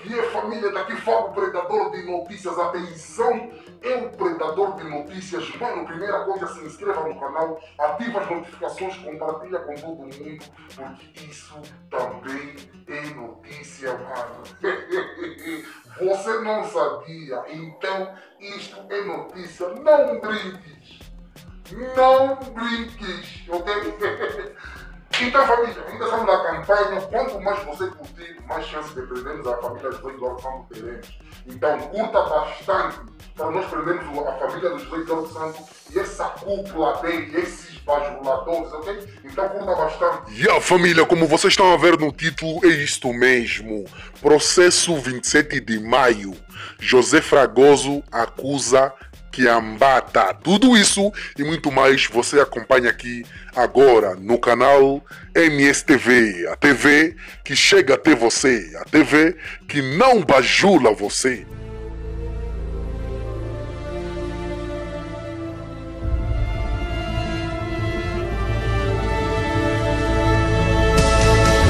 que é família, daqui fala o predador de notícias, atenção, é o predador de notícias. Mano, primeira coisa, se inscreva no canal, ativa as notificações, compartilha com todo mundo, porque isso também é notícia, mano. Você não sabia, então isto é notícia, não brinques. Não brinques, ok? Então, família, ainda estamos na campanha. Quanto mais você curtir, mais chance de prendermos a família José Eduardo Santos teremos. Então, curta bastante para nós prendermos a família do José Eduardo Santos e essa cúpula dele, esses bajuladores, ok? Então, curta bastante. E a família, como vocês estão a ver no título, é isto mesmo. Processo 27 de maio. José Fragoso acusa Kiambata. Tudo isso e muito mais você acompanha aqui agora no canal MSTV, a TV que chega até você, a TV que não bajula você.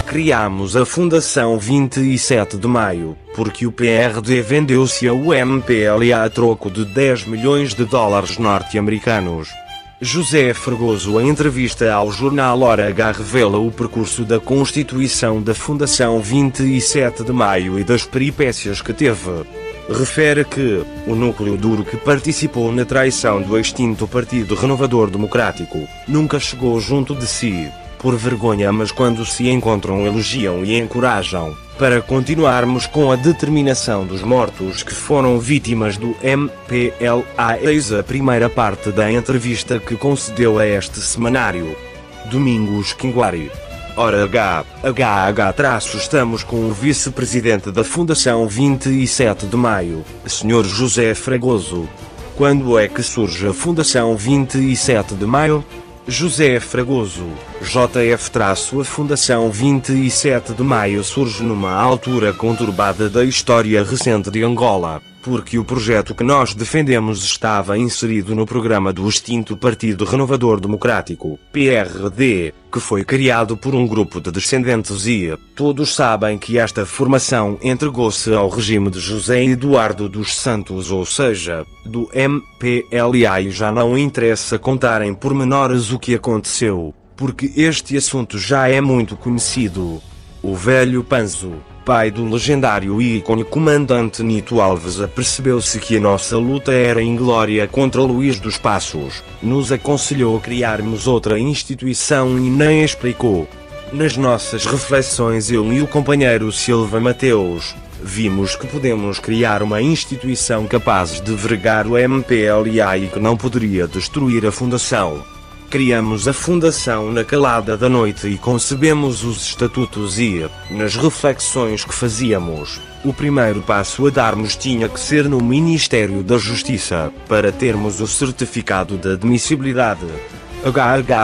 Criamos a Fundação 27 de Maio, porque o PRD vendeu-se ao MPLA a troco de 10 milhões de dólares norte-americanos. José Fragoso, em entrevista ao jornal Hora H, revela o percurso da constituição da Fundação 27 de Maio e das peripécias que teve. Refere que o núcleo duro que participou na traição do extinto Partido Renovador Democrático nunca chegou junto de si, por vergonha, mas quando se encontram elogiam e encorajam, para continuarmos com a determinação dos mortos que foram vítimas do MPLA. Eis a primeira parte da entrevista que concedeu a este semanário. Domingos Quinguari. Hora H. Estamos com o vice-presidente da Fundação 27 de Maio, Sr. José Fragoso. Quando é que surge a Fundação 27 de Maio? José Fragoso, JF- a Fundação 27 de Maio surge numa altura conturbada da história recente de Angola, porque o projeto que nós defendemos estava inserido no programa do extinto Partido Renovador Democrático, PRD, que foi criado por um grupo de descendentes e todos sabem que esta formação entregou-se ao regime de José Eduardo dos Santos, ou seja, do MPLA, e já não interessa contar em pormenores o que aconteceu, porque este assunto já é muito conhecido. O velho Panzo, pai do legendário ícone comandante Nito Alves, apercebeu-se que a nossa luta era inglória contra Luís dos Passos, nos aconselhou a criarmos outra instituição e nem explicou. Nas nossas reflexões, eu e o companheiro Silva Mateus, vimos que podemos criar uma instituição capaz de vergar o MPLA e que não poderia destruir a Fundação. Criamos a Fundação na calada da noite e concebemos os estatutos e, nas reflexões que fazíamos, o primeiro passo a darmos tinha que ser no Ministério da Justiça, para termos o certificado de admissibilidade.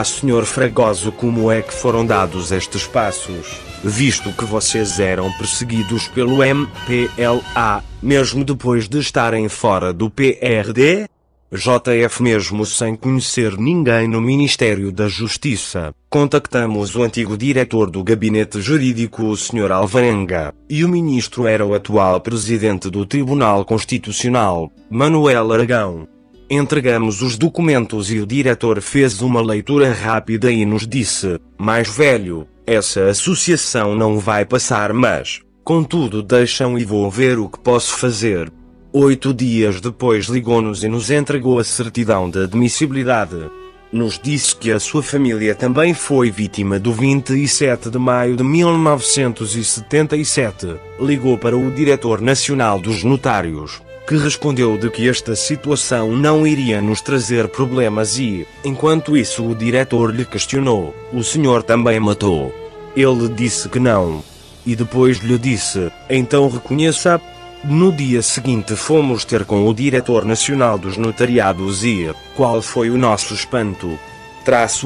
Sr. Fragoso, como é que foram dados estes passos, visto que vocês eram perseguidos pelo MPLA, mesmo depois de estarem fora do PRD? JF, mesmo sem conhecer ninguém no Ministério da Justiça, contactamos o antigo diretor do gabinete jurídico, o Sr. Alvarenga, e o ministro era o atual presidente do Tribunal Constitucional, Manuel Aragão. Entregamos os documentos e o diretor fez uma leitura rápida e nos disse: mais velho, essa associação não vai passar, mas, contudo, deixam e vou ver o que posso fazer. 8 dias depois ligou-nos e nos entregou a certidão de admissibilidade. Nos disse que a sua família também foi vítima do 27 de maio de 1977. Ligou para o diretor nacional dos notários, que respondeu de que esta situação não iria nos trazer problemas e, enquanto isso, o diretor lhe questionou: o senhor também matou? Ele disse que não. E depois lhe disse: então reconheça. No dia seguinte fomos ter com o diretor nacional dos notariados e, qual foi o nosso espanto?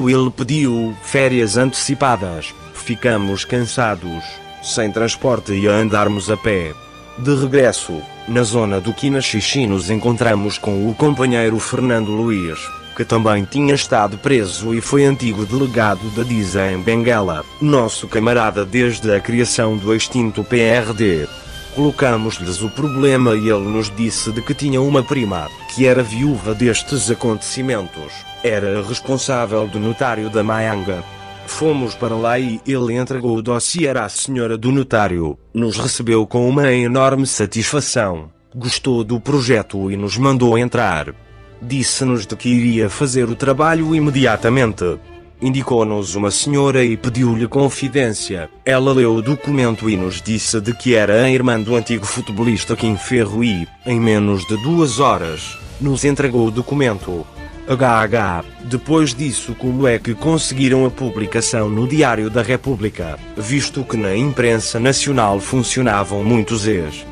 Ele pediu férias antecipadas. Ficamos cansados, sem transporte e a andarmos a pé. De regresso, na zona do Quinaxixi nos encontramos com o companheiro Fernando Luiz, que também tinha estado preso e foi antigo delegado da DISA em Benguela, nosso camarada desde a criação do extinto PRD. Colocamos-lhes o problema e ele nos disse de que tinha uma prima, que era viúva destes acontecimentos, era responsável do notário da Maianga. Fomos para lá e ele entregou o dossiê à senhora do notário, nos recebeu com uma enorme satisfação, gostou do projeto e nos mandou entrar. Disse-nos de que iria fazer o trabalho imediatamente. Indicou-nos uma senhora e pediu-lhe confidência. Ela leu o documento e nos disse de que era a irmã do antigo futebolista Kim Ferro e, em menos de 2 horas, nos entregou o documento. Depois disso, como é que conseguiram a publicação no Diário da República, visto que na imprensa nacional funcionavam muitos ex?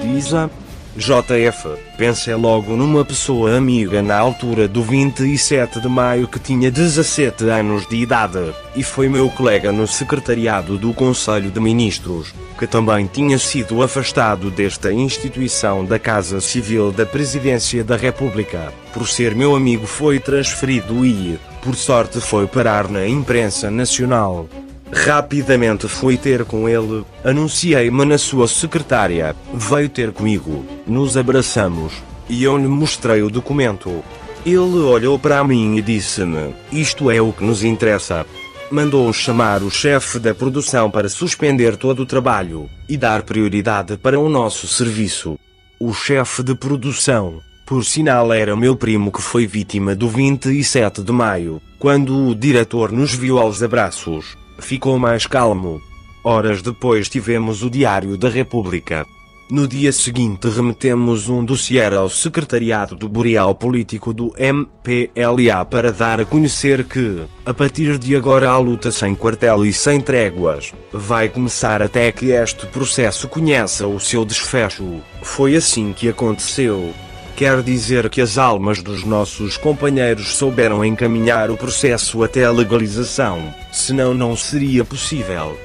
Diz a JF, pensei logo numa pessoa amiga na altura do 27 de maio que tinha 17 anos de idade, e foi meu colega no secretariado do Conselho de Ministros, que também tinha sido afastado desta instituição da Casa Civil da Presidência da República. Por ser meu amigo foi transferido e, por sorte, foi parar na imprensa nacional. Rapidamente fui ter com ele, anunciei-me na sua secretária, veio ter comigo, nos abraçamos, e eu lhe mostrei o documento. Ele olhou para mim e disse-me, isto é o que nos interessa. Mandou chamar o chefe da produção para suspender todo o trabalho, e dar prioridade para o nosso serviço. O chefe de produção, por sinal, era meu primo que foi vítima do 27 de maio, quando o diretor nos viu aos abraços. Ficou mais calmo. Horas depois tivemos o Diário da República. No dia seguinte remetemos um dossiê ao secretariado do Boreal Político do MPLA para dar a conhecer que, a partir de agora a luta sem quartel e sem tréguas, vai começar até que este processo conheça o seu desfecho. Foi assim que aconteceu. Quer dizer que as almas dos nossos companheiros souberam encaminhar o processo até a legalização, senão não seria possível.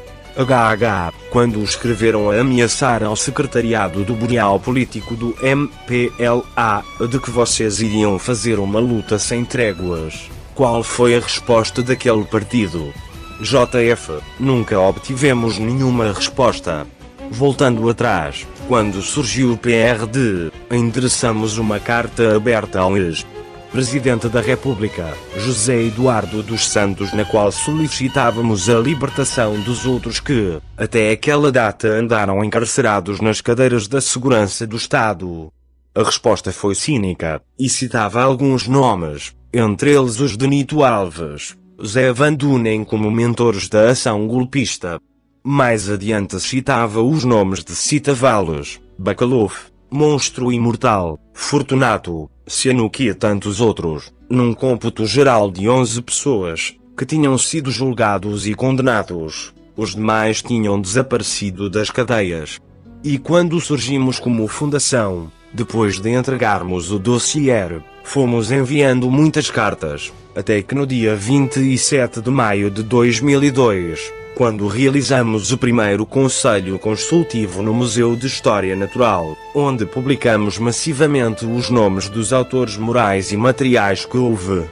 Quando escreveram a ameaçar ao secretariado do Boreal Político do MPLA de que vocês iriam fazer uma luta sem tréguas, qual foi a resposta daquele partido? JF, nunca obtivemos nenhuma resposta. Voltando atrás, quando surgiu o PRD, endereçamos uma carta aberta ao ex-presidente da República, José Eduardo dos Santos, na qual solicitávamos a libertação dos outros que, até aquela data, andaram encarcerados nas cadeiras da segurança do Estado. A resposta foi cínica, e citava alguns nomes, entre eles os de Nito Alves, Zé Van Dunen como mentores da ação golpista. Mais adiante citava os nomes de Citavales, Bacalov, Monstro Imortal, Fortunato, Cianuque e tantos outros, num cômputo geral de 11 pessoas, que tinham sido julgados e condenados. Os demais tinham desaparecido das cadeias. E quando surgimos como fundação, depois de entregarmos o dossiê, fomos enviando muitas cartas, até que no dia 27 de maio de 2002, quando realizamos o primeiro Conselho Consultivo no Museu de História Natural, onde publicamos massivamente os nomes dos autores morais e materiais que houve.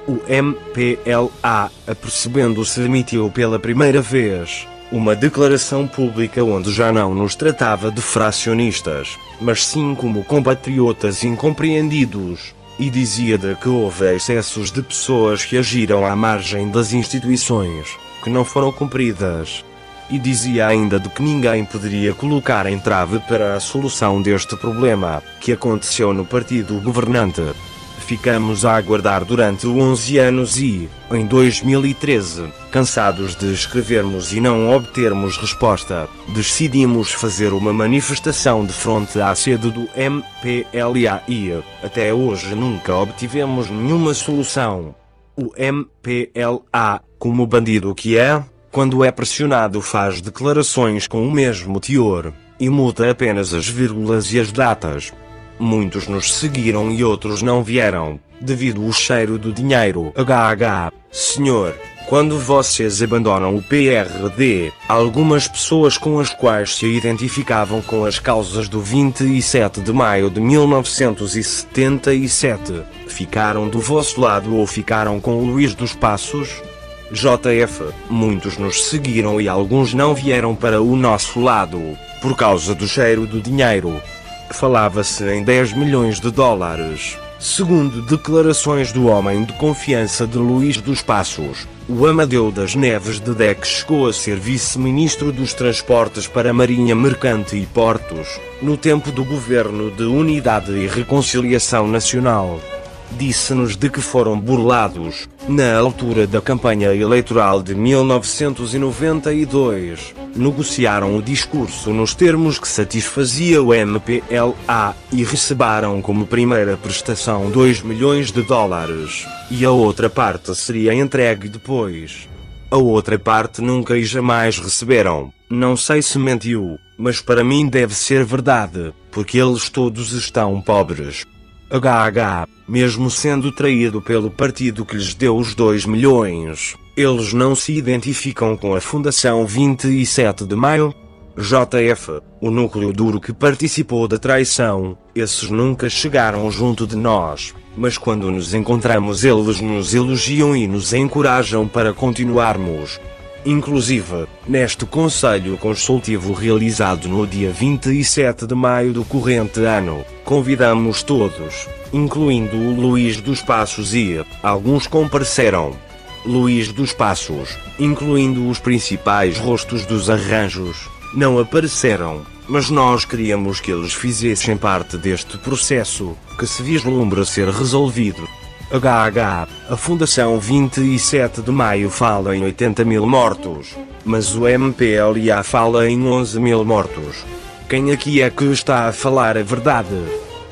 O MPLA, apercebendo-se, emitiu pela primeira vez uma declaração pública onde já não nos tratava de fracionistas, mas sim como compatriotas incompreendidos, e dizia de que houve excessos de pessoas que agiram à margem das instituições, que não foram cumpridas. E dizia ainda de que ninguém poderia colocar entrave para a solução deste problema, que aconteceu no partido governante. Ficamos a aguardar durante 11 anos e, em 2013, cansados de escrevermos e não obtermos resposta, decidimos fazer uma manifestação de fronte à sede do MPLA e, até hoje, nunca obtivemos nenhuma solução. O MPLA, como bandido que é, quando é pressionado faz declarações com o mesmo teor, e muda apenas as vírgulas e as datas. Muitos nos seguiram e outros não vieram, devido ao cheiro do dinheiro. Senhor, quando vocês abandonam o PRD, algumas pessoas com as quais se identificavam com as causas do 27 de maio de 1977, ficaram do vosso lado ou ficaram com o Luís dos Passos? JF, muitos nos seguiram e alguns não vieram para o nosso lado. por causa do cheiro do dinheiro. Falava-se em 10 milhões de dólares. Segundo declarações do homem de confiança de Luís dos Passos, o Amadeu das Neves de Deck chegou a ser vice-ministro dos Transportes para a Marinha Mercante e Portos, no tempo do governo de Unidade e Reconciliação Nacional. Disse-nos de que foram burlados, na altura da campanha eleitoral de 1992, negociaram o discurso nos termos que satisfazia o MPLA e receberam como primeira prestação 2 milhões de dólares, e a outra parte seria entregue depois. A outra parte nunca e jamais receberam. Não sei se mentiu, mas para mim deve ser verdade, porque eles todos estão pobres. Mesmo sendo traído pelo partido que lhes deu os 2 milhões, eles não se identificam com a Fundação 27 de Maio? JF, o núcleo duro que participou da traição, esses nunca chegaram junto de nós, mas quando nos encontramos eles nos elogiam e nos encorajam para continuarmos. Inclusive, neste Conselho Consultivo realizado no dia 27 de maio do corrente ano, convidamos todos, incluindo o Luís dos Passos e alguns compareceram. Luís dos Passos, incluindo os principais rostos dos arranjos, não apareceram, mas nós queríamos que eles fizessem parte deste processo, que se vislumbra ser resolvido. A Fundação 27 de Maio fala em 80 mil mortos, mas o MPLA fala em 11 mil mortos. Quem aqui é que está a falar a verdade?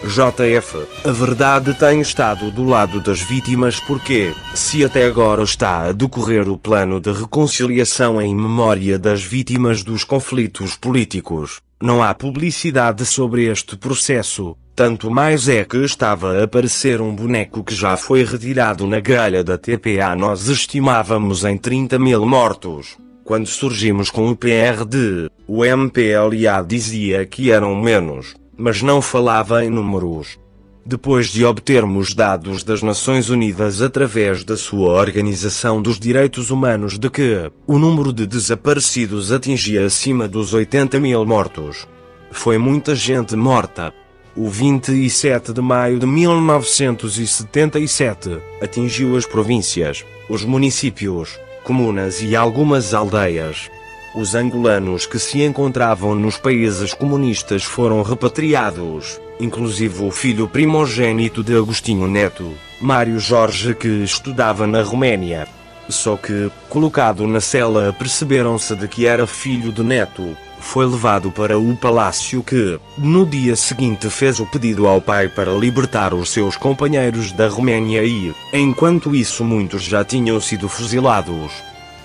JF, a verdade tem estado do lado das vítimas porque, se até agora está a decorrer o plano de reconciliação em memória das vítimas dos conflitos políticos, não há publicidade sobre este processo. Tanto mais é que estava a aparecer um boneco que já foi retirado na grelha da TPA. Nós estimávamos em 30 mil mortos. Quando surgimos com o PRD, o MPLA dizia que eram menos, mas não falava em números. Depois de obtermos dados das Nações Unidas através da sua Organização dos Direitos Humanos de que o número de desaparecidos atingia acima dos 80 mil mortos. Foi muita gente morta. O 27 de maio de 1977 atingiu as províncias, os municípios, comunas e algumas aldeias. Os angolanos que se encontravam nos países comunistas foram repatriados, inclusive o filho primogênito de Agostinho Neto, Mário Jorge, que estudava na Roménia. Só que, colocado na cela, aperceberam-se de que era filho de Neto. Foi levado para o palácio que, no dia seguinte, fez o pedido ao pai para libertar os seus companheiros da Roménia e, enquanto isso, muitos já tinham sido fuzilados.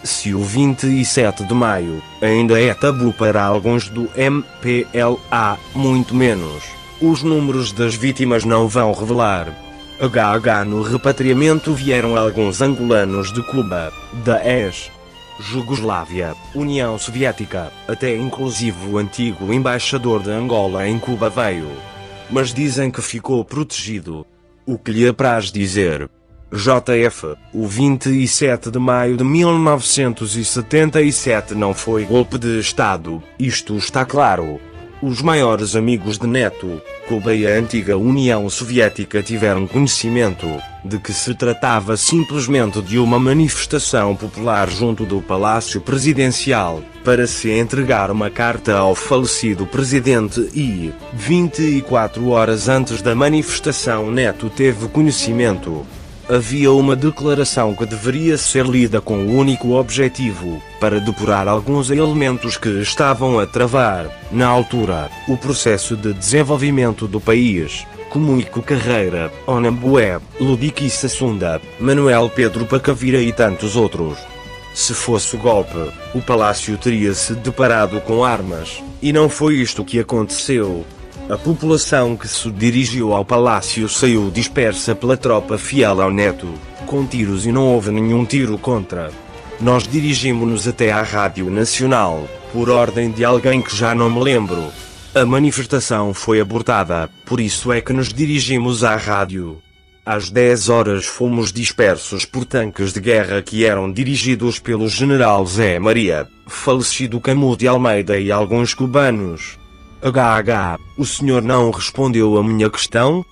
Se o 27 de maio ainda é tabu para alguns do MPLA, muito menos, os números das vítimas não vão revelar. No repatriamento vieram alguns angolanos de Cuba, da ex-Jugoslávia, União Soviética, até inclusive o antigo embaixador de Angola em Cuba veio. Mas dizem que ficou protegido. O que lhe apraz dizer? JF, o 27 de maio de 1977 não foi golpe de Estado, isto está claro. Os maiores amigos de Neto, Cuba e a antiga União Soviética tiveram conhecimento de que se tratava simplesmente de uma manifestação popular junto do Palácio Presidencial, para se entregar uma carta ao falecido presidente e, 24 horas antes da manifestação, Neto teve conhecimento. Havia uma declaração que deveria ser lida com o único objetivo, para depurar alguns elementos que estavam a travar, na altura, o processo de desenvolvimento do país, como Ico Carreira, Onambué, Ludique Sassunda, Manuel Pedro Pacavira e tantos outros. Se fosse o golpe, o palácio teria se deparado com armas, e não foi isto que aconteceu. A população que se dirigiu ao palácio saiu dispersa pela tropa fiel ao Neto, com tiros, e não houve nenhum tiro contra. Nós dirigimos-nos até à Rádio Nacional, por ordem de alguém que já não me lembro. A manifestação foi abortada, por isso é que nos dirigimos à rádio. Às 10 horas fomos dispersos por tanques de guerra que eram dirigidos pelo general Zé Maria, falecido Camus de Almeida e alguns cubanos. O senhor não respondeu a minha questão?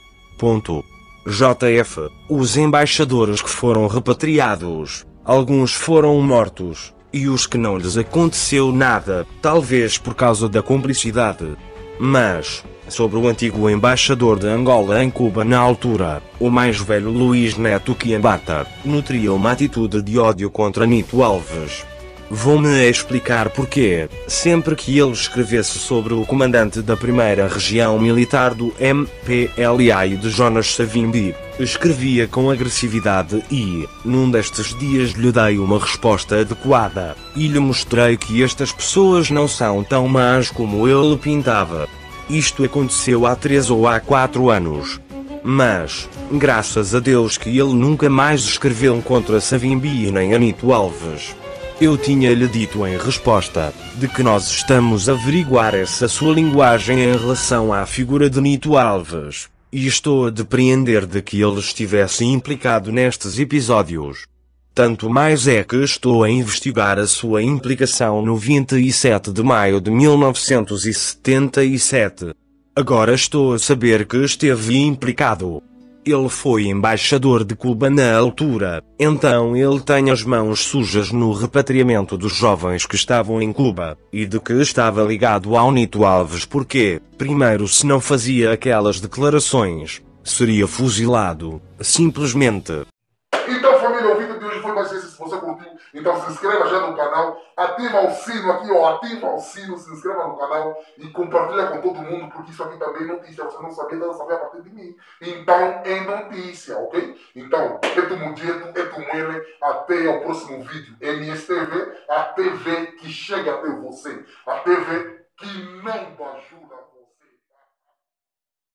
JF, os embaixadores que foram repatriados, alguns foram mortos, e os que não lhes aconteceu nada, talvez por causa da cumplicidade. Mas, sobre o antigo embaixador de Angola em Cuba na altura, o mais velho Luís Neto Quiambata, nutria uma atitude de ódio contra Nito Alves. Vou-me explicar porquê. Sempre que ele escrevesse sobre o comandante da primeira região militar do MPLA e de Jonas Savimbi, escrevia com agressividade e, num destes dias lhe dei uma resposta adequada, e lhe mostrei que estas pessoas não são tão más como ele pintava. Isto aconteceu há 3 ou há 4 anos. Mas, graças a Deus que ele nunca mais escreveu contra Savimbi nem a Nito Alves. Eu tinha-lhe dito em resposta, de que nós estamos a averiguar essa sua linguagem em relação à figura de Nito Alves, e estou a depreender de que ele estivesse implicado nestes episódios. Tanto mais é que estou a investigar a sua implicação no 27 de maio de 1977. Agora estou a saber que esteve implicado. Ele foi embaixador de Cuba na altura, então ele tem as mãos sujas no repatriamento dos jovens que estavam em Cuba, e de que estava ligado ao Nito Alves porque, primeiro, se não fazia aquelas declarações, seria fuzilado, simplesmente. Então, família, o vídeo de hoje foi mais esse. Se você curtiu, então se inscreva já no canal, ativa o sino aqui, ó, ativa o sino, se inscreva no canal e compartilha com todo mundo, porque isso aqui também é notícia, você não sabia, deve saber a partir de mim. Então, é notícia, ok? Então, é tu Mudieto, é tu Mwene, até o próximo vídeo. MSTV, a TV que chega até você, a TV que não ajuda.